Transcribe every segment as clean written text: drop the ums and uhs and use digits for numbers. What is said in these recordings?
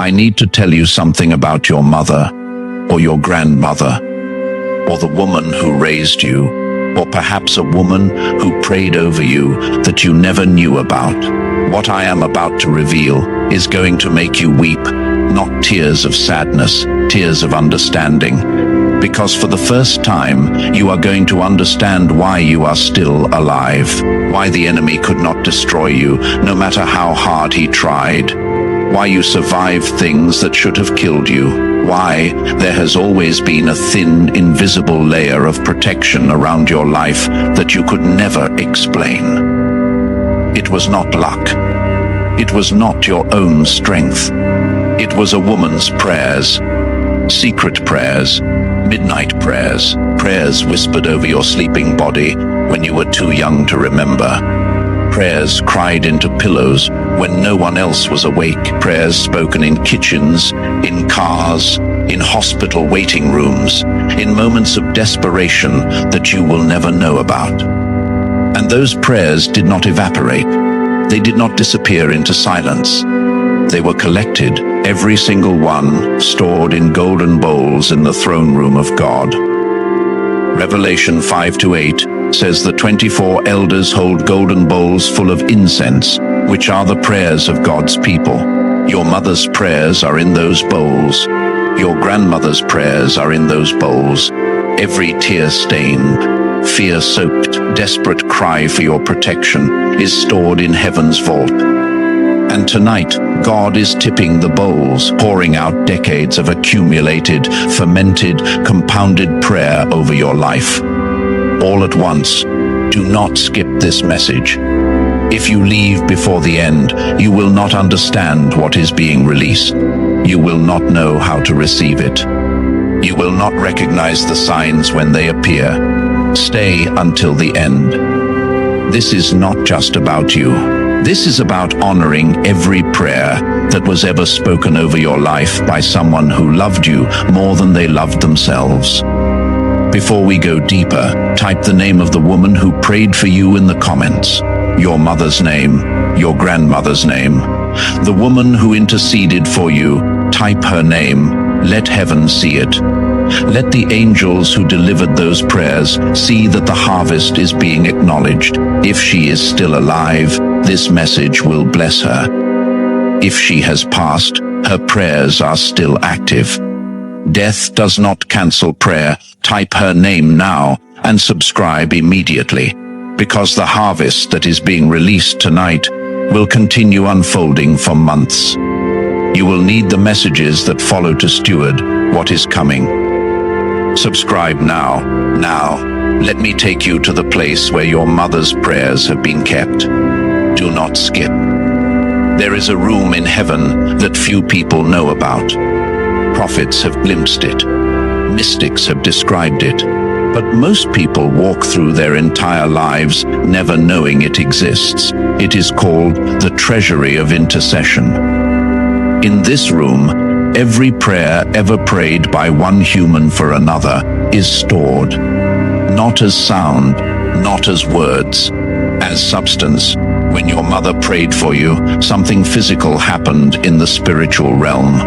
I need to tell you something about your mother, or your grandmother, or the woman who raised you, or perhaps a woman who prayed over you that you never knew about. What I am about to reveal is going to make you weep, not tears of sadness, tears of understanding. Because for the first time, you are going to understand why you are still alive, why the enemy could not destroy you, no matter how hard he tried, why you survived things that should have killed you, why there has always been a thin, invisible layer of protection around your life that you could never explain. It was not luck. It was not your own strength. It was a woman's prayers, secret prayers, midnight prayers, prayers whispered over your sleeping body when you were too young to remember. Prayers cried into pillows when no one else was awake. Prayers spoken in kitchens, in cars, in hospital waiting rooms, in moments of desperation that you will never know about. And those prayers did not evaporate. They did not disappear into silence. They were collected, every single one, stored in golden bowls in the throne room of God. Revelation 5-8 says the 24 elders hold golden bowls full of incense, which are the prayers of God's people. Your mother's prayers are in those bowls. Your grandmother's prayers are in those bowls. Every tear-stained, fear-soaked, desperate cry for your protection is stored in heaven's vault. And tonight, God is tipping the bowls, pouring out decades of accumulated, fermented, compounded prayer over your life. All at once. Do not skip this message. If you leave before the end, you will not understand what is being released. You will not know how to receive it. You will not recognize the signs when they appear. Stay until the end. This is not just about you. This is about honoring every prayer that was ever spoken over your life by someone who loved you more than they loved themselves. Before we go deeper, type the name of the woman who prayed for you in the comments. Your mother's name, your grandmother's name. The woman who interceded for you, type her name. Let heaven see it. Let the angels who delivered those prayers see that the harvest is being acknowledged. If she is still alive, this message will bless her. If she has passed, her prayers are still active. Death does not cancel prayer. Type her name now and subscribe immediately, because the harvest that is being released tonight will continue unfolding for months. You will need the messages that follow to steward what is coming. Subscribe now. Now, let me take you to the place where your mother's prayers have been kept. Do not skip. There is a room in heaven that few people know about. Prophets have glimpsed it. Mystics have described it. But most people walk through their entire lives never knowing it exists. It is called the treasury of intercession. In this room, every prayer ever prayed by one human for another is stored. Not as sound, not as words, as substance. When your mother prayed for you, something physical happened in the spiritual realm.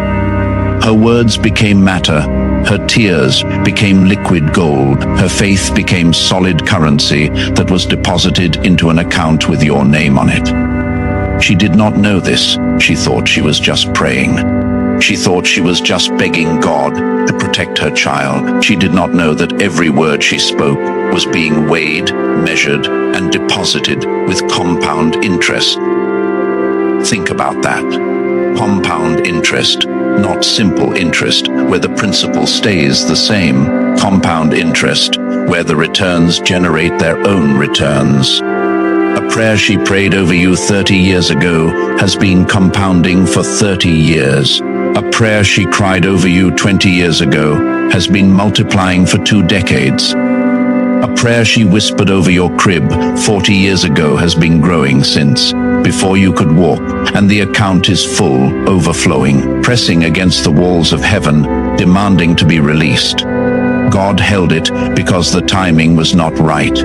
Her words became matter. Her tears became liquid gold. Her faith became solid currency that was deposited into an account with your name on it. She did not know this. She thought she was just praying. She thought she was just begging God to protect her child. She did not know that every word she spoke was being weighed, measured, and deposited with compound interest. Think about that. Compound interest. Not simple interest, where the principal stays the same. Compound interest, where the returns generate their own returns. A prayer she prayed over you 30 years ago has been compounding for 30 years. A prayer she cried over you 20 years ago has been multiplying for 2 decades. A prayer she whispered over your crib 40 years ago has been growing since, before you could walk, and the account is full, overflowing, pressing against the walls of heaven, demanding to be released. God held it because the timing was not right.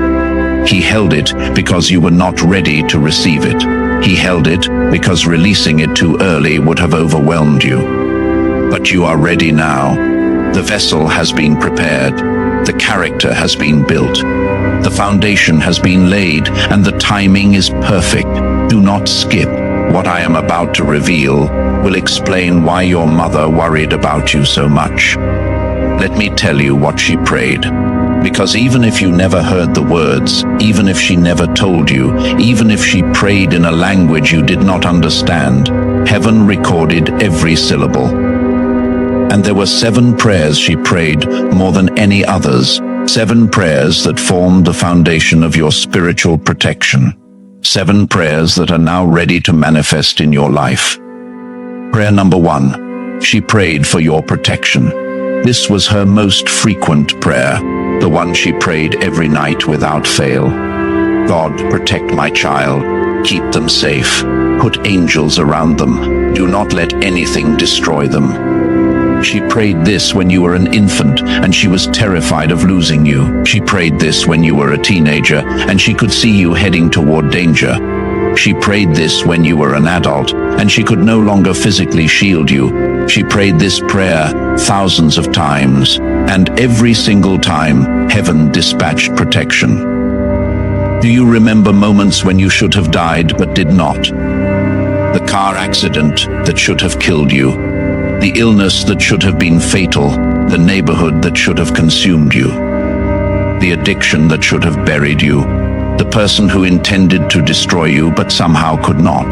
He held it because you were not ready to receive it. He held it because releasing it too early would have overwhelmed you. But you are ready now. The vessel has been prepared. The character has been built. The foundation has been laid, and the timing is perfect. Do not skip. What I am about to reveal will explain why your mother worried about you so much. Let me tell you what she prayed. Because even if you never heard the words, even if she never told you, even if she prayed in a language you did not understand, heaven recorded every syllable. And there were 7 prayers she prayed, more than any others. 7 prayers that formed the foundation of your spiritual protection. 7 prayers that are now ready to manifest in your life. Prayer number 1. She prayed for your protection. This was her most frequent prayer, the one she prayed every night without fail. God, protect my child. Keep them safe. Put angels around them. Do not let anything destroy them. She prayed this when you were an infant and she was terrified of losing you. She prayed this when you were a teenager and she could see you heading toward danger. She prayed this when you were an adult and she could no longer physically shield you. She prayed this prayer thousands of times, and every single time, heaven dispatched protection. Do you remember moments when you should have died but did not? The car accident that should have killed you. The illness that should have been fatal. The neighborhood that should have consumed you. The addiction that should have buried you. The person who intended to destroy you but somehow could not.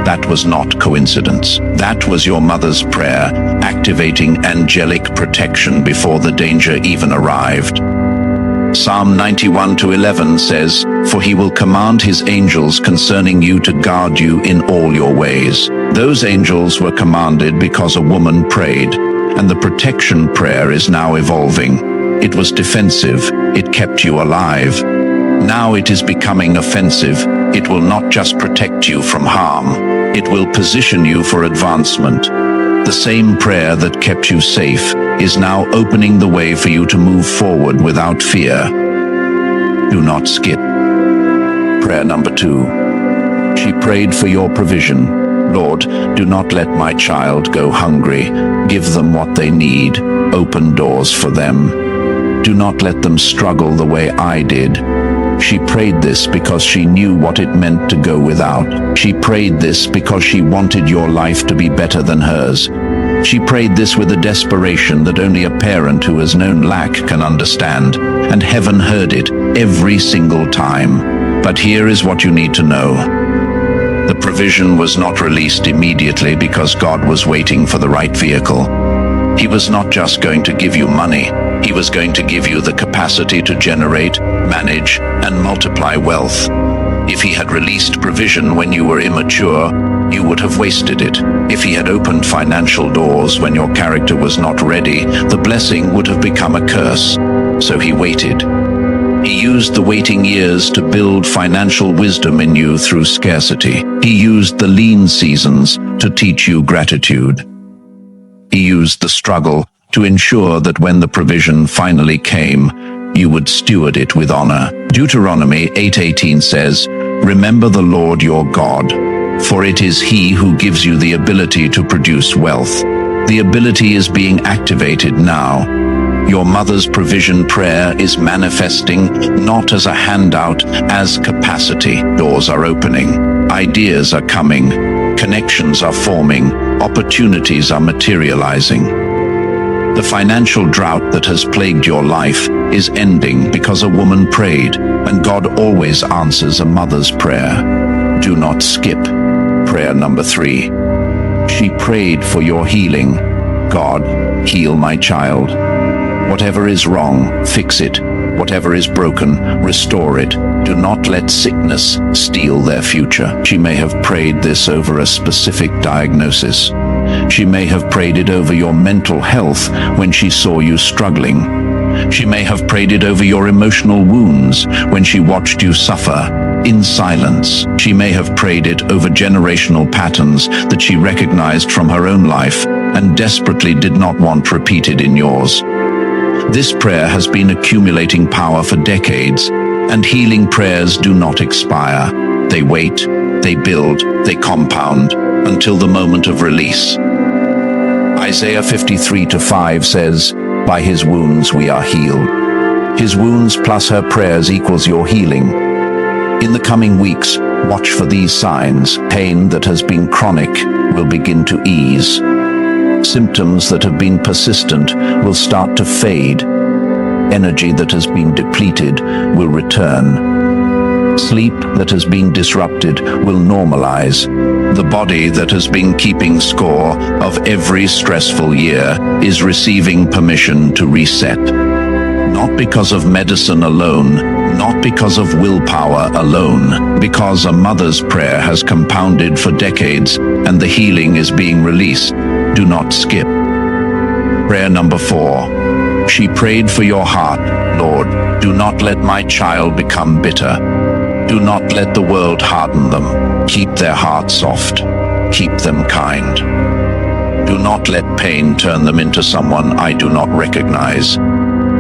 That was not coincidence. That was your mother's prayer, activating angelic protection before the danger even arrived. Psalm 91:11 says, "For he will command his angels concerning you to guard you in all your ways." Those angels were commanded because a woman prayed, and the protection prayer is now evolving. It was defensive. It kept you alive. Now it is becoming offensive. It will not just protect you from harm. It will position you for advancement. The same prayer that kept you safe is now opening the way for you to move forward without fear. Do not skip. Prayer number 2. She prayed for your provision. Lord, do not let my child go hungry. Give them what they need. Open doors for them. Do not let them struggle the way I did. She prayed this because she knew what it meant to go without. She prayed this because she wanted your life to be better than hers. She prayed this with a desperation that only a parent who has known lack can understand, and heaven heard it every single time. But here is what you need to know. The provision was not released immediately because God was waiting for the right vehicle. He was not just going to give you money. He was going to give you the capacity to generate, manage, and multiply wealth. If he had released provision when you were immature, you would have wasted it. If he had opened financial doors when your character was not ready, the blessing would have become a curse. So he waited. He used the waiting years to build financial wisdom in you through scarcity. He used the lean seasons to teach you gratitude. He used the struggle to ensure that when the provision finally came, you would steward it with honor. Deuteronomy 8:18 says, "Remember the Lord your God, for it is he who gives you the ability to produce wealth." The ability is being activated now. Your mother's provision prayer is manifesting not as a handout, as capacity. Doors are opening. Ideas are coming. Connections are forming. Opportunities are materializing. The financial drought that has plagued your life is ending because a woman prayed, and God always answers a mother's prayer. Do not skip. Prayer number 3. She prayed for your healing. God, heal my child. Whatever is wrong, fix it. Whatever is broken, restore it. Do not let sickness steal their future. She may have prayed this over a specific diagnosis. She may have prayed it over your mental health when she saw you struggling. She may have prayed it over your emotional wounds when she watched you suffer in silence. She may have prayed it over generational patterns that she recognized from her own life and desperately did not want repeated in yours. This prayer has been accumulating power for decades, and healing prayers do not expire. They wait, they build, they compound, until the moment of release. Isaiah 53:5 says, "By his wounds we are healed." His wounds plus her prayers equals your healing. In the coming weeks, watch for these signs. Pain that has been chronic will begin to ease. Symptoms that have been persistent will start to fade. Energy that has been depleted will return. Sleep that has been disrupted will normalize. The body that has been keeping score of every stressful year is receiving permission to reset. Not because of medicine alone, not because of willpower alone, because a mother's prayer has compounded for decades and the healing is being released. Do not skip. Prayer number 4. She prayed for your heart. Lord, do not let my child become bitter. Do not let the world harden them. Keep their heart soft. Keep them kind. Do not let pain turn them into someone I do not recognize.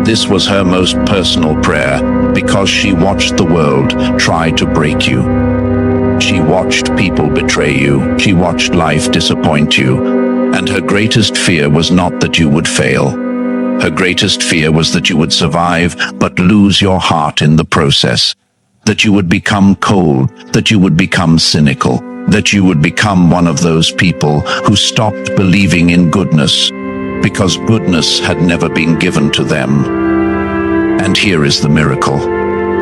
This was her most personal prayer because she watched the world try to break you. She watched people betray you. She watched life disappoint you. And her greatest fear was not that you would fail. Her greatest fear was that you would survive but lose your heart in the process. That you would become cold, that you would become cynical, that you would become one of those people who stopped believing in goodness because goodness had never been given to them. And here is the miracle.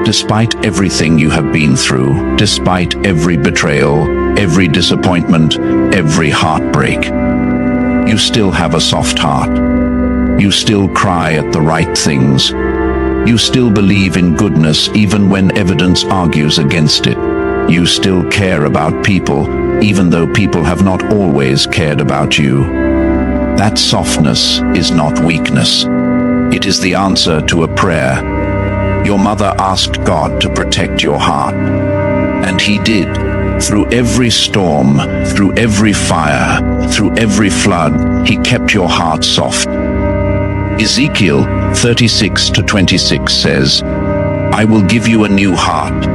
Despite everything you have been through, despite every betrayal, every disappointment, every heartbreak, you still have a soft heart. You still cry at the right things. You still believe in goodness even when evidence argues against it. You still care about people even though people have not always cared about you. That softness is not weakness. It is the answer to a prayer. Your mother asked God to protect your heart, and he did. Through every storm, through every fire, through every flood, he kept your heart soft. Ezekiel 36:26 says, "I will give you a new heart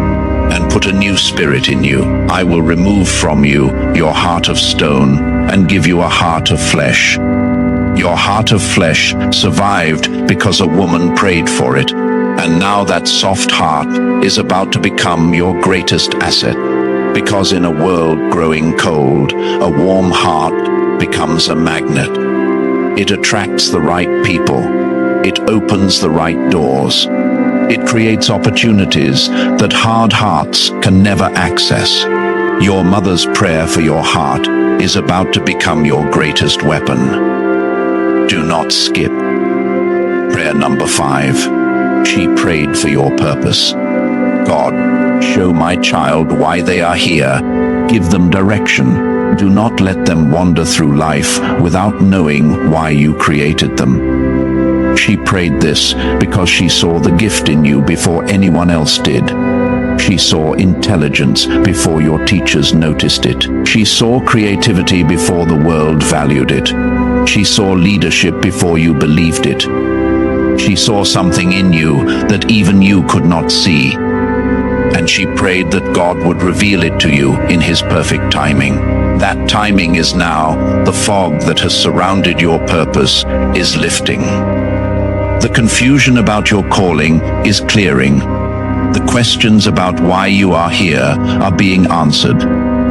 and put a new spirit in you. I will remove from you your heart of stone and give you a heart of flesh." Your heart of flesh survived because a woman prayed for it, and now that soft heart is about to become your greatest asset. Because in a world growing cold, a warm heart becomes a magnet. It attracts the right people. It opens the right doors. It creates opportunities that hard hearts can never access. Your mother's prayer for your heart is about to become your greatest weapon. Do not skip. Prayer number 5. She prayed for your purpose. God, show my child why they are here. Give them direction. Do not let them wander through life without knowing why you created them. She prayed this because she saw the gift in you before anyone else did. She saw intelligence before your teachers noticed it. She saw creativity before the world valued it. She saw leadership before you believed it. She saw something in you that even you could not see. And she prayed that God would reveal it to you in his perfect timing. That timing is now. The fog that has surrounded your purpose is lifting. The confusion about your calling is clearing. The questions about why you are here are being answered.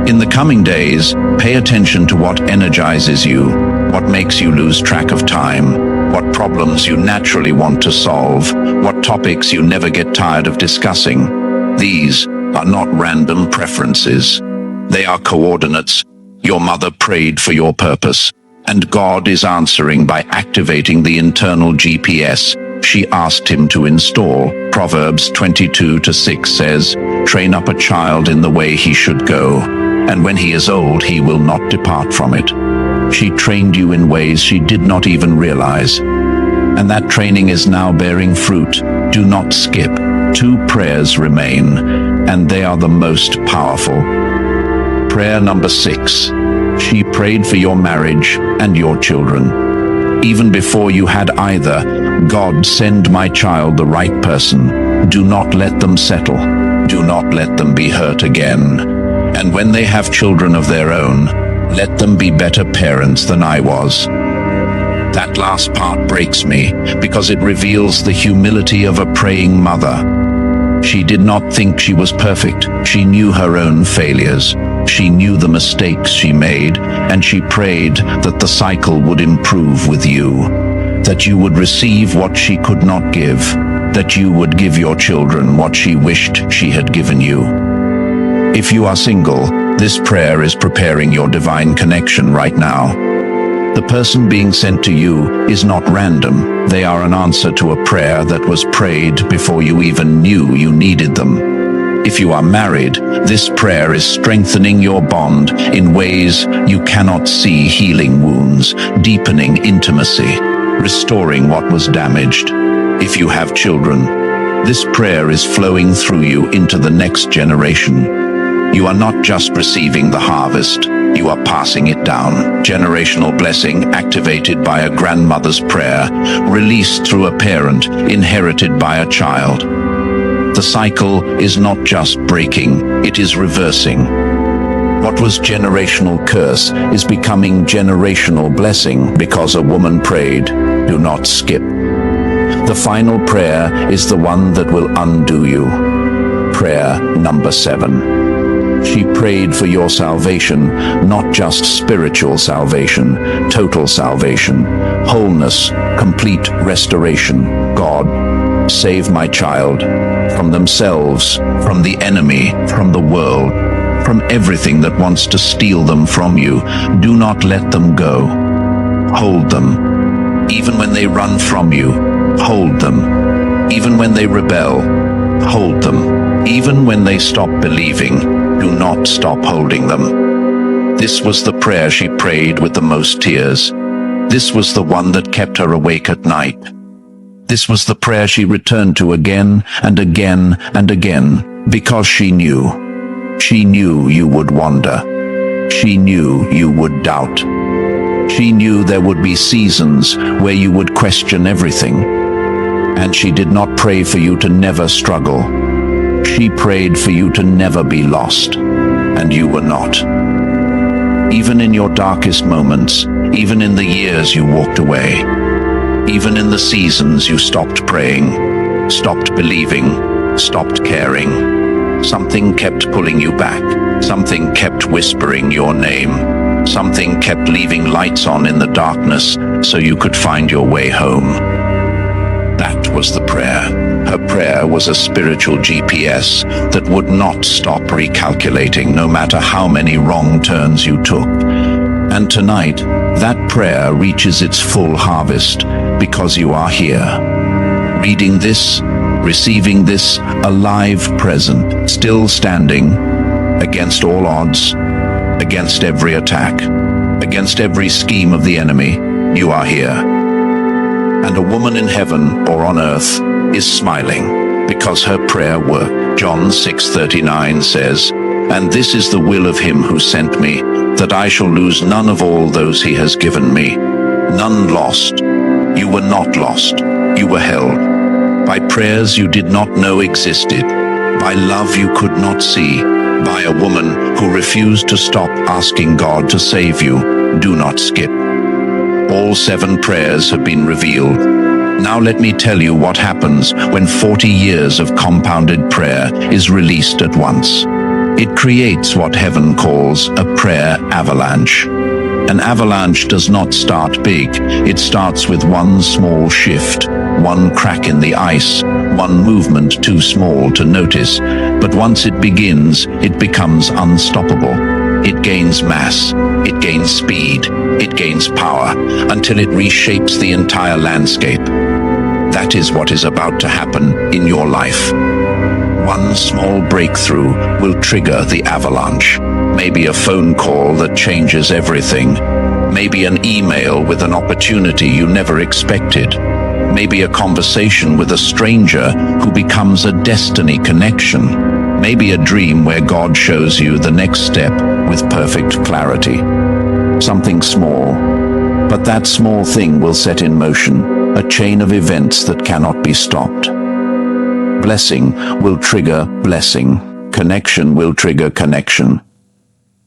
In the coming days, pay attention to what energizes you, what makes you lose track of time, what problems you naturally want to solve, what topics you never get tired of discussing. These are not random preferences. They are coordinates. Your mother prayed for your purpose, and God is answering by activating the internal GPS she asked him to install. Proverbs 22:6 says, "Train up a child in the way he should go, and when he is old, he will not depart from it." She trained you in ways she did not even realize, and that training is now bearing fruit. Do not skip. 2 prayers remain, and they are the most powerful. Prayer number 6. She prayed for your marriage and your children. Even before you had either, God, send my child the right person. Do not let them settle. Do not let them be hurt again. And when they have children of their own, let them be better parents than I was. That last part breaks me because it reveals the humility of a praying mother. She did not think she was perfect. She knew her own failures. She knew the mistakes she made, and she prayed that the cycle would improve with you, that you would receive what she could not give, that you would give your children what she wished she had given you. If you are single, this prayer is preparing your divine connection right now. The person being sent to you is not random. They are an answer to a prayer that was prayed before you even knew you needed them. If you are married, this prayer is strengthening your bond in ways you cannot see, healing wounds, deepening intimacy, restoring what was damaged. If you have children, this prayer is flowing through you into the next generation. You are not just receiving the harvest, you are passing it down. Generational blessing activated by a grandmother's prayer, released through a parent, inherited by a child. The cycle is not just breaking, it is reversing. What was generational curse is becoming generational blessing because a woman prayed. Do not skip. The final prayer is the one that will undo you. Prayer number 7. She prayed for your salvation, not just spiritual salvation, total salvation, wholeness, complete restoration. God, save my child from themselves, from the enemy, from the world, from everything that wants to steal them from you. Do not let them go. Hold them. Even when they run from you, hold them. Even when they rebel, hold them. Even when they stop believing, do not stop holding them. This was the prayer she prayed with the most tears. This was the one that kept her awake at night. This was the prayer she returned to again and again and again, because she knew. She knew you would wander. She knew you would doubt. She knew there would be seasons where you would question everything. And she did not pray for you to never struggle. She prayed for you to never be lost, and you were not. Even in your darkest moments, even in the years you walked away, even in the seasons you stopped praying, stopped believing, stopped caring, something kept pulling you back. Something kept whispering your name. Something kept leaving lights on in the darkness so you could find your way home. That was the prayer. Her prayer was a spiritual GPS that would not stop recalculating no matter how many wrong turns you took. And tonight, that prayer reaches its full harvest because you are here. Reading this, receiving this, alive, present, still standing, against all odds, against every attack, against every scheme of the enemy, you are here. And a woman in heaven or on earth is smiling because her prayer worked. John 6:39 says, "And this is the will of him who sent me, that I shall lose none of all those he has given me." None lost. You were not lost. You were held. By prayers you did not know existed. By love you could not see. By a woman who refused to stop asking God to save you. Do not skip. All 7 prayers have been revealed. Now let me tell you what happens when 40 years of compounded prayer is released at once. It creates what heaven calls a prayer avalanche. An avalanche does not start big. It starts with one small shift, one crack in the ice, one movement too small to notice. But once it begins, it becomes unstoppable. It gains mass, it gains speed, it gains power, until it reshapes the entire landscape. That is what is about to happen in your life. One small breakthrough will trigger the avalanche. Maybe a phone call that changes everything. Maybe an email with an opportunity you never expected. Maybe a conversation with a stranger who becomes a destiny connection. Maybe a dream where God shows you the next step with perfect clarity. Something small, but that small thing will set in motion a chain of events that cannot be stopped. Blessing will trigger blessing. Connection will trigger connection.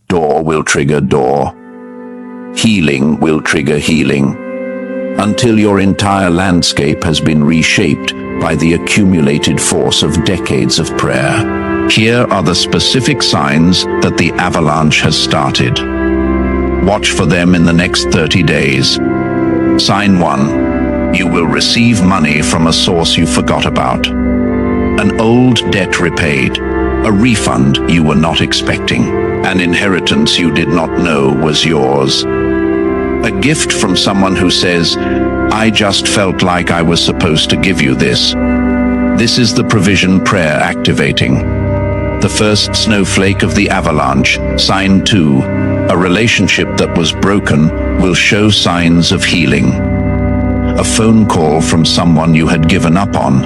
Door will trigger door. Healing will trigger healing. until your entire landscape has been reshaped by the accumulated force of decades of prayer. Here are the specific signs that the avalanche has started. Watch for them in the next 30 days. Sign 1. You will receive money from a source you forgot about. An old debt repaid, a refund you were not expecting, an inheritance you did not know was yours. A gift from someone who says, "I just felt like I was supposed to give you this." This is the provision prayer activating. The first snowflake of the avalanche, sign 2. A relationship that was broken will show signs of healing. A phone call from someone you had given up on.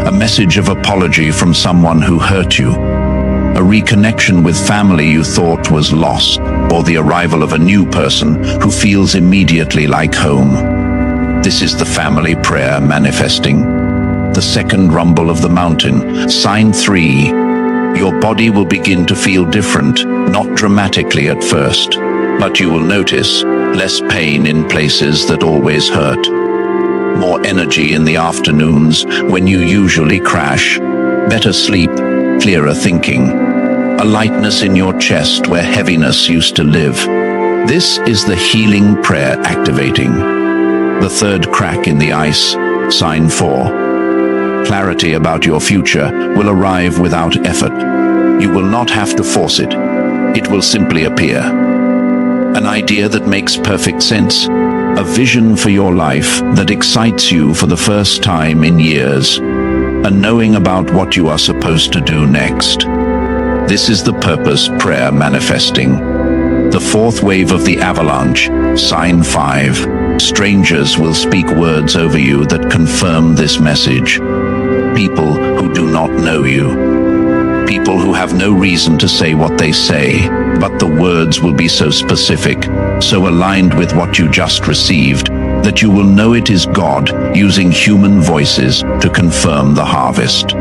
A message of apology from someone who hurt you. A reconnection with family you thought was lost, or the arrival of a new person who feels immediately like home. This is the family prayer manifesting. The second rumble of the mountain, sign 3. Your body will begin to feel different, not dramatically at first, but you will notice less pain in places that always hurt. More energy in the afternoons when you usually crash. Better sleep, clearer thinking. A lightness in your chest where heaviness used to live. This is the healing prayer activating. The third crack in the ice, sign 4. Clarity about your future will arrive without effort. You will not have to force it. It will simply appear. An idea that makes perfect sense. A vision for your life that excites you for the first time in years. A knowing about what you are supposed to do next. This is the purpose prayer manifesting. The fourth wave of the avalanche, sign 5. Strangers will speak words over you that confirm this message. People who do not know you. People who have no reason to say what they say, but the words will be so specific, so aligned with what you just received, that you will know it is God using human voices to confirm the harvest.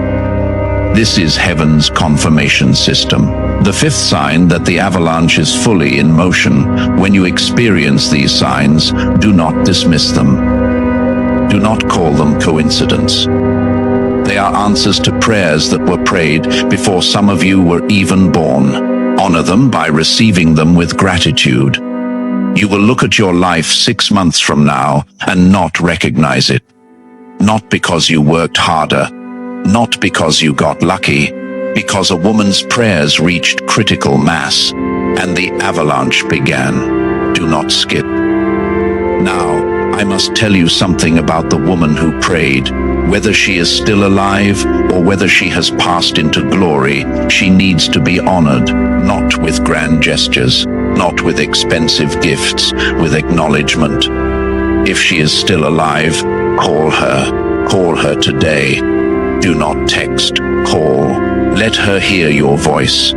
This is heaven's confirmation system. The fifth sign that the avalanche is fully in motion. When you experience these signs, do not dismiss them. Do not call them coincidence. They are answers to prayers that were prayed before some of you were even born. Honor them by receiving them with gratitude. You will look at your life 6 months from now and not recognize it. Not because you worked harder, not because you got lucky, because a woman's prayers reached critical mass and the avalanche began. Do not skip. Now, I must tell you something about the woman who prayed. Whether she is still alive or whether she has passed into glory, she needs to be honored, not with grand gestures, not with expensive gifts, with acknowledgement. If she is still alive, call her. Call her today. Do not text, call. Let her hear your voice.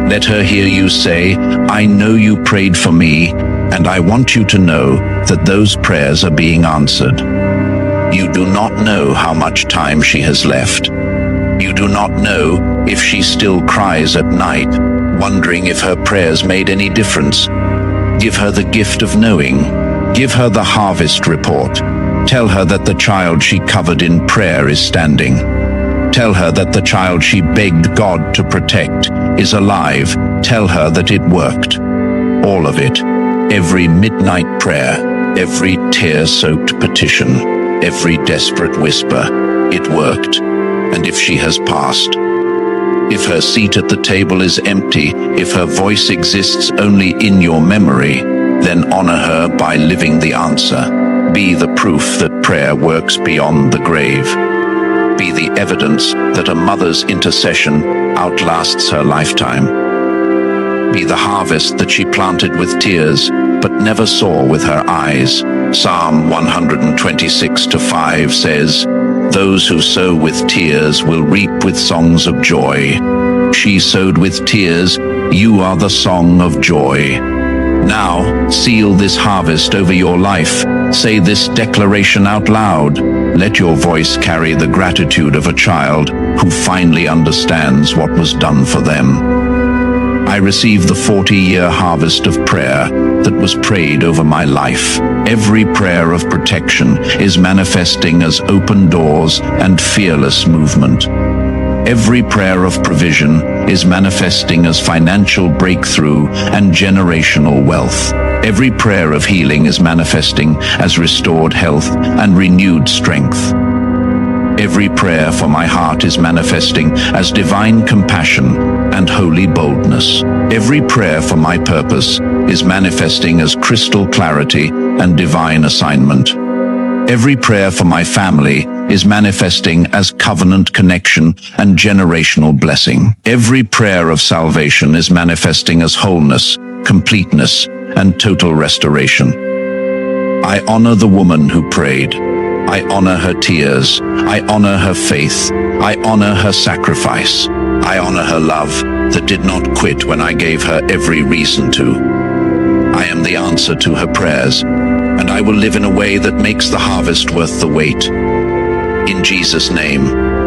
Let her hear you say, "I know you prayed for me, and I want you to know that those prayers are being answered." You do not know how much time she has left. You do not know if she still cries at night, wondering if her prayers made any difference. Give her the gift of knowing. Give her the harvest report. Tell her that the child she covered in prayer is standing. Tell her that the child she begged God to protect is alive. Tell her that it worked. All of it. Every midnight prayer, every tear-soaked petition, every desperate whisper, it worked. And if she has passed, if her seat at the table is empty, if her voice exists only in your memory, then honor her by living the answer. Be the proof that prayer works beyond the grave. Be the evidence that a mother's intercession outlasts her lifetime. Be the harvest that she planted with tears, but never saw with her eyes. Psalm 126:5 says, "Those who sow with tears will reap with songs of joy." She sowed with tears, you are the song of joy. Now, seal this harvest over your life. Say this declaration out loud. Let your voice carry the gratitude of a child who finally understands what was done for them. I receive the 40-year harvest of prayer. that was prayed over my life. Every prayer of protection is manifesting as open doors and fearless movement. Every prayer of provision is manifesting as financial breakthrough and generational wealth. Every prayer of healing is manifesting as restored health and renewed strength. Every prayer for my heart is manifesting as divine compassion and holy boldness. Every prayer for my purpose is manifesting as crystal clarity and divine assignment. Every prayer for my family is manifesting as covenant connection and generational blessing. Every prayer of salvation is manifesting as wholeness, completeness, and total restoration. I honor the woman who prayed. I honor her tears. I honor her faith. I honor her sacrifice. I honor her love that did not quit when I gave her every reason to. I am the answer to her prayers, and I will live in a way that makes the harvest worth the wait. In Jesus' name.